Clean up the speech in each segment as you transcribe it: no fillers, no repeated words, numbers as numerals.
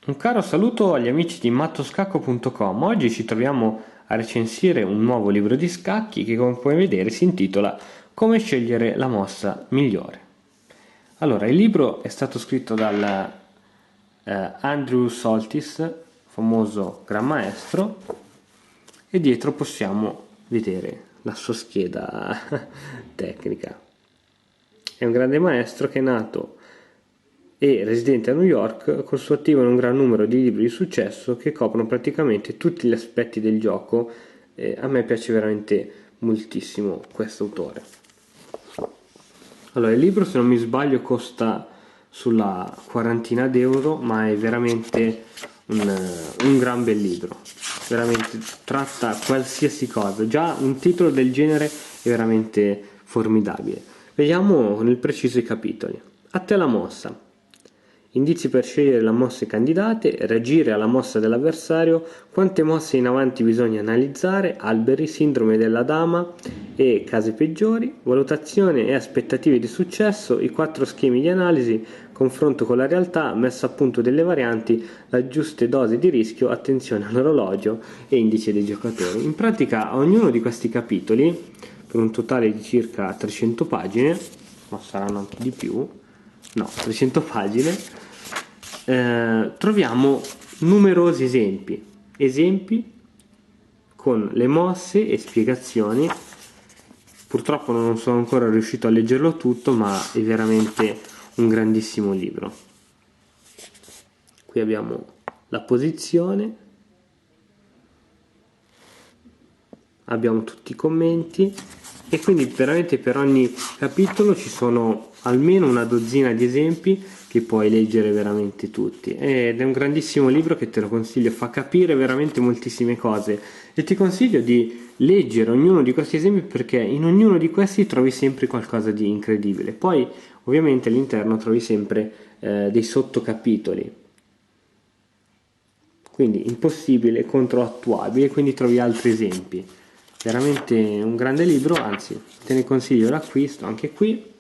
Un caro saluto agli amici di mattoscacco.com. Oggi ci troviamo a recensire un nuovo libro di scacchi che, come puoi vedere, si intitola Come scegliere la mossa migliore. Allora, il libro è stato scritto dal Andrew Soltis, famoso gran maestro, e dietro possiamo vedere la sua scheda tecnica. È un grande maestro che è nato e residente a New York, col suo attivo in un gran numero di libri di successo che coprono praticamente tutti gli aspetti del gioco. A me piace veramente moltissimo questo autore. Allora, il libro, se non mi sbaglio, costa sulla quarantina d'euro, ma è veramente un gran bel libro. Veramente tratta qualsiasi cosa. Già un titolo del genere è veramente formidabile. Vediamo nel preciso i capitoli. A te la mossa. Indizi per scegliere le mosse candidate, reagire alla mossa dell'avversario, quante mosse in avanti bisogna analizzare, alberi, sindrome della dama e casi peggiori, valutazione e aspettative di successo, i 4 schemi di analisi, confronto con la realtà, messa a punto delle varianti, la giusta dose di rischio, attenzione all'orologio e indice dei giocatori. In pratica ognuno di questi capitoli, per un totale di circa 300 pagine, ma saranno anche di più, 300 pagine, troviamo numerosi esempi con le mosse e spiegazioni. Purtroppo non sono ancora riuscito a leggerlo tutto, ma è veramente un grandissimo libro. Qui abbiamo la posizione, abbiamo tutti i commenti e quindi veramente per ogni capitolo ci sono almeno una dozzina di esempi che puoi leggere veramente tutti, ed è un grandissimo libro che te lo consiglio, fa capire veramente moltissime cose e ti consiglio di leggere ognuno di questi esempi perché in ognuno di questi trovi sempre qualcosa di incredibile. Poi ovviamente all'interno trovi sempre dei sottocapitoli, quindi impossibile contro attuabile, quindi trovi altri esempi. Veramente un grande libro, anzi te ne consiglio l'acquisto. Anche qui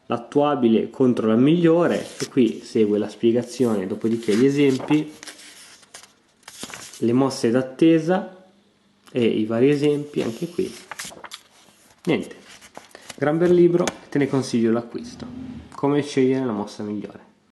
l'attuabile contro la migliore, e qui segue la spiegazione, dopodiché gli esempi, le mosse d'attesa e i vari esempi. Anche qui niente, gran bel libro, te ne consiglio l'acquisto. Come scegliere la mossa migliore.